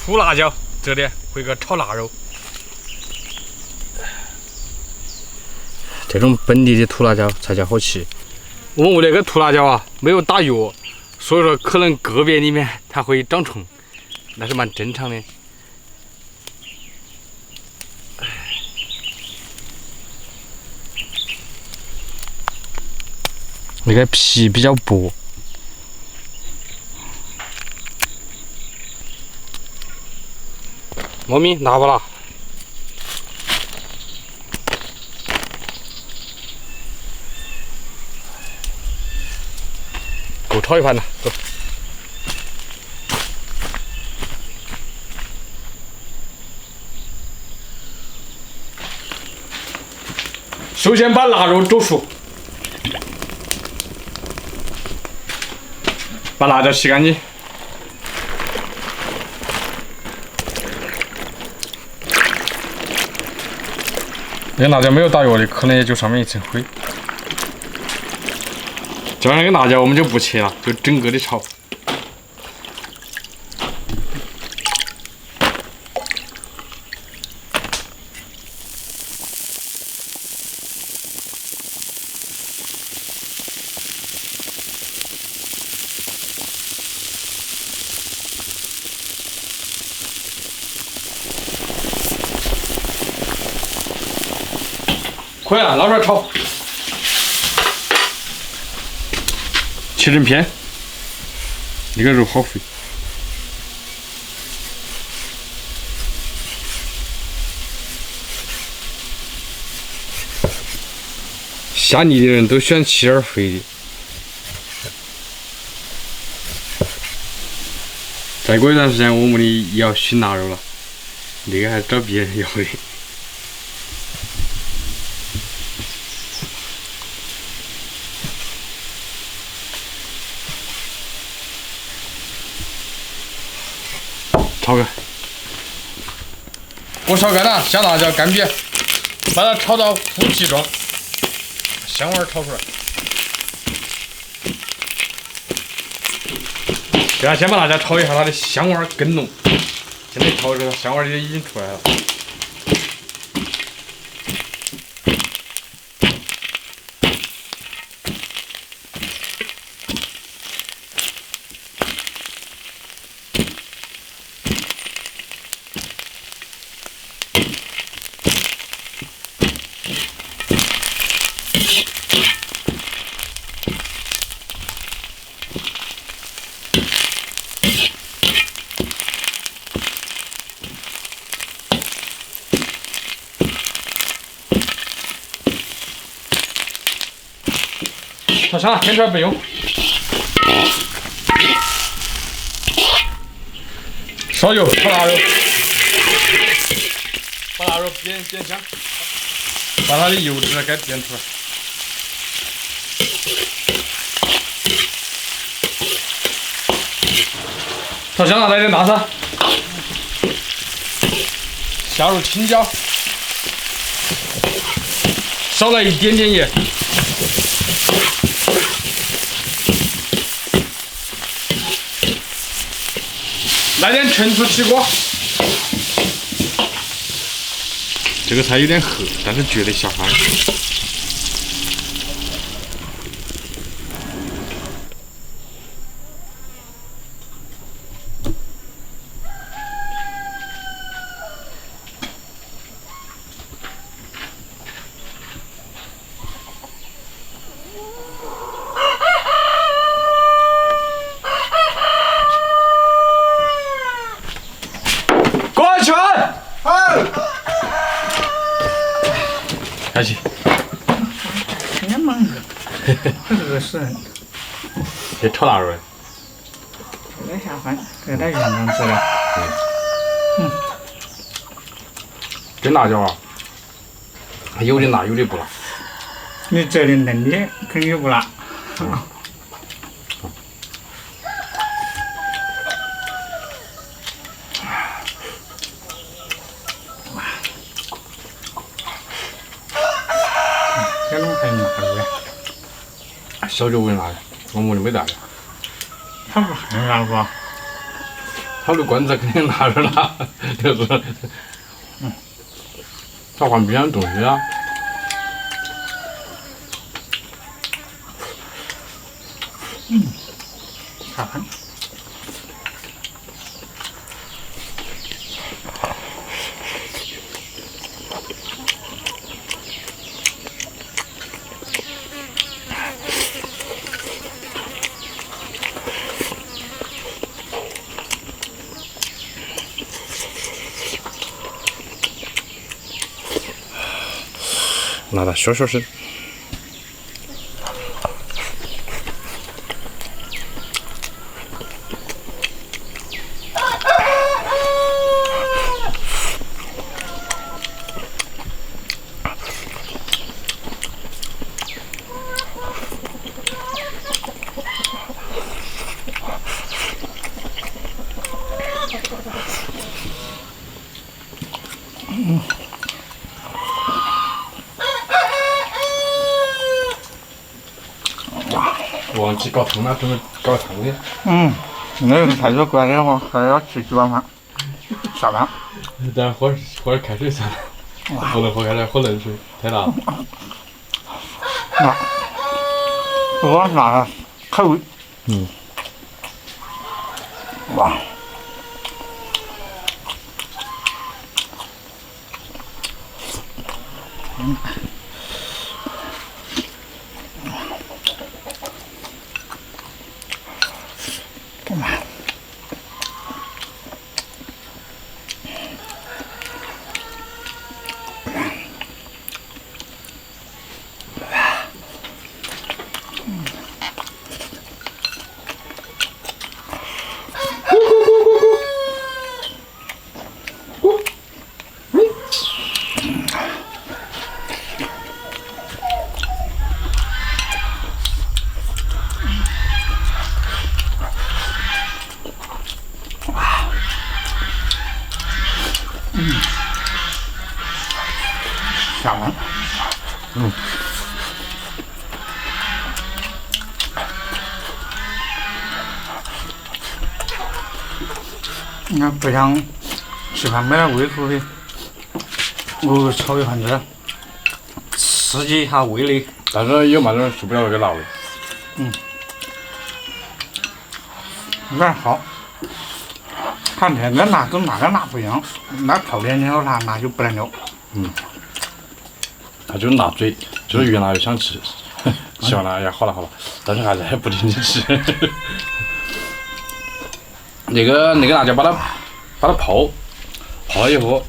土辣椒，这里回个炒腊肉。这种本地的土辣椒才叫好吃。我们屋那个土辣椒啊，没有打药，所以说可能个别里面它会长虫，那是蛮正常的。那个皮比较薄。猫咪辣不辣？够炒一盘了，走。首先把腊肉煮熟，把辣椒洗干净。那个辣椒没有打药的，可能也就上面一层灰。这样那个辣椒我们就不切了，就整个的炒。快啊，捞出来炒，切成片。那个肉好肥。下泥的人都喜欢吃点肥的。再过一段时间，我们的也要熏腊肉了，那个还找别人要的。炒干，锅烧干了，下辣椒、干煸，把它炒到糊皮状，香味炒出来。对啊，先把辣椒炒一下，它的香味更浓。现在炒这个香味已经出来了。炒香了，添出来不用。烧油炒腊肉，把腊肉煸香，把它的油脂给煸出来。炒香了，来点大蒜，下入青椒，少来一点点盐。来点陈醋起锅，这个菜有点黑，但是绝对下饭。开始。你忙，饿死人。这炒腊肉的。这个下饭，给点原样子了。这辣椒啊，有的辣，有的不辣。你这里嫩的肯定不辣。这种还辣的，小酒温辣的，我们的没辣的。它不很辣不？他的棺材肯定拿着了，就是，他换别样东西啊。下饭。拿它削声。忘记搞汤了，准备搞汤的。那个太多关的话，还要吃几碗饭。下饭。等喝点开水算了，不能喝开水，喝冷水太辣了。我拿开胃。哇。下饭。你看不像吃饭没点胃口的，我炒一盘子，刺激一下味蕾。但是有嘛点受不了那个辣味。有点好。看这个辣跟那个辣不一样，那泡点点辣，那就不能了。它就是辣嘴，就是越辣越想吃。希望呢，好了，但是还是不停的吃。那个辣椒把它泡了以后，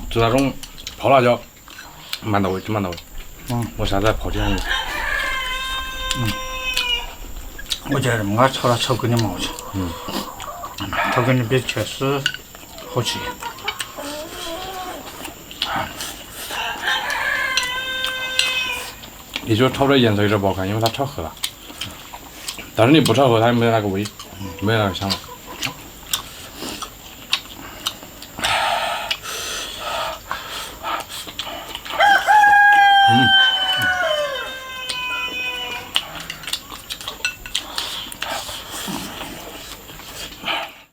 就那种泡辣椒，蛮到位，真蛮到位。我下次再泡几样。我觉得这么个炒了炒给你蛮好吃。炒给你比确实好吃。也就炒的颜色有点不好看，因为它炒黑了。但是你不炒黑，它也没有那个味，没有那个香味。